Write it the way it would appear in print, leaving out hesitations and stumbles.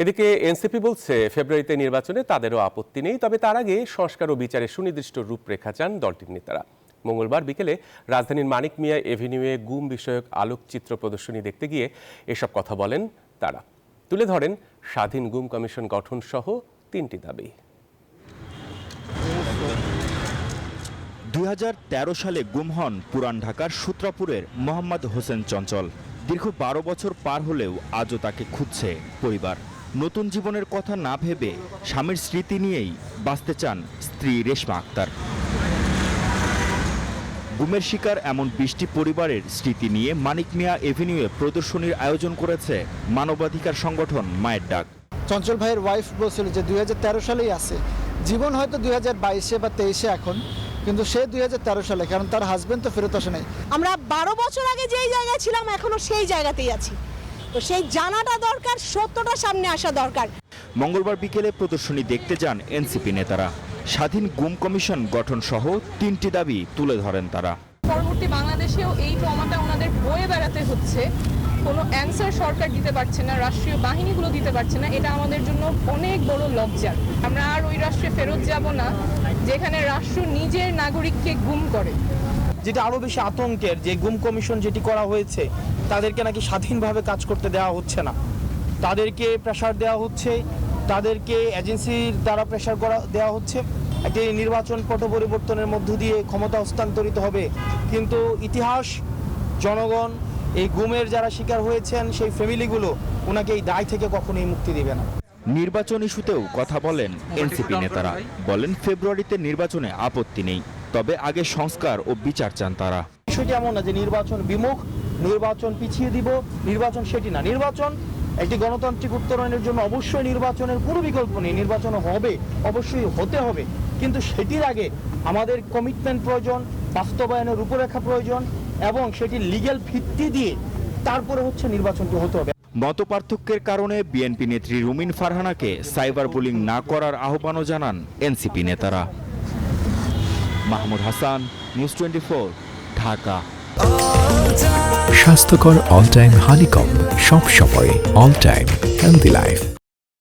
এদিকে এনসিপি বলছে ফেব্রুয়ারিতে নির্বাচনে তাদেরও আপত্তি নেই, তবে তার আগে সংস্কার ও বিচারের সুনির্দিষ্ট রূপরেখা চান দলটির নেতারা। মঙ্গলবার বিকেলে রাজধানীর মানিক মিয়া এভিনিউয়ে গুম বিষয়ক আলোকচিত্র প্রদর্শনী দেখতে গিয়ে এসব কথা বলেন তারা। তুলে ধরেন স্বাধীন গুম কমিশন গঠন সহ 3টি দাবি। 2013 সালে গুম হন পুরান ঢাকার সূত্রাপুরের মোহাম্মদ হোসেন চঞ্চল। দীর্ঘ 12 বছর পার হলেও আজও তাকে খুঁজছে পরিবার। নতুন জীবনের কথা না ভেবে স্বামীর স্মৃতি নিয়েই বাঁচতে চান স্ত্রী রেশমা আক্তার। গুমের শিকার এমন 20টি পরিবারের স্মৃতি নিয়ে মানিক মিয়া এভিনিউয়ে প্রদর্শনীর আয়োজন করেছে মানবাধিকার সংগঠন মায়ের ডাক। চঞ্চল ভাইয়ের ওয়াইফ বলছিল যে 2013 সালেই আছে, জীবন হয়তো 2022-এ বা 23-এ এখন, কিন্তু সে 2013 সালে, কারণ তার হাজবেন্ড তো ফেরত আসে নাই। আমরা 12 বছর আগে যেই জায়গায় ছিলাম এখনো সেই জায়গাতেই আছি, তো সেই জানাটা দরকার, সত্যটা সামনে আসা দরকার। মঙ্গলবার বিকেলে প্রদর্শনী দেখতে যান এনসিপি নেতারা। স্বাধীন গুম কমিশন গঠন সহ 3টি দাবি তুলে ধরেন তারা। পরবর্তী বাংলাদেশেও এই ট্রমাটা ওনাদের বয়ে বেড়াতে হচ্ছে, কোনো অ্যান্সার সরকার দিতে পারছে না, রাষ্ট্রীয় বাহিনীগুলো দিতে পারছে না। এটা আমাদের জন্য অনেক বড় লজ্জার। আমরা আর ওই রাষ্ট্রে ফেরত যাব না যেখানে রাষ্ট্র নিজের নাগরিককে গুম করে। যেটা আরো বেশি আতঙ্কের, যে গুম কমিশন যেটি করা হয়েছে তাদেরকে নাকি স্বাধীনভাবে কাজ করতে দেওয়া হচ্ছে না, তাদেরকে প্রেশার দেওয়া হচ্ছে, তাদেরকে এজেন্সির দ্বারা প্রেশার দেওয়া হচ্ছে। একটি নির্বাচন পট পরিবর্তনের মধ্য দিয়ে ক্ষমতা হস্তান্তরিত হবে, কিন্তু ইতিহাস, জনগণ, এই গুমের যারা শিকার হয়েছেন সেই ফ্যামিলিগুলো ওনাকে এই দায় থেকে কখনোই মুক্তি দিবে না। নির্বাচন ইস্যুতেও কথা বলেন এনসিপি নেতারা। বলেন ফেব্রুয়ারিতে নির্বাচনে আপত্তি নেই, তবে আগে সংস্কার ও বিচার চান তারা। বিষয়টি এমন না যে নির্বাচন বিমুখ, নির্বাচন পিছিয়ে দিব, নির্বাচন সেটি না। নির্বাচন একটি গণতান্ত্রিক উত্তরণের জন্য অবশ্যই নির্বাচনের কোনো বিকল্প নেই, নির্বাচন হবে, অবশ্যই হতে হবে, কিন্তু সেটির আগে আমাদের কমিটমেন্ট প্রয়োজন, বাস্তবায়নের রূপরেখা প্রয়োজন, এবং সেটি লিগ্যাল ভিত্তি দিয়ে তারপরে হচ্ছে নির্বাচনটি হতে হবে। মতপার্থক্যের কারণে বিএনপি নেত্রী রুমিন ফারহানাকে সাইবার বুলিং না করার আহ্বানও জানান এনসিপি নেতারা। মাহমুদ হাসান, নিউজ 24, ঢাকা। স্বাস্থ্যকর অল টাইম হানিকম, সব সময় অল টাইম হেলদি লাইফ।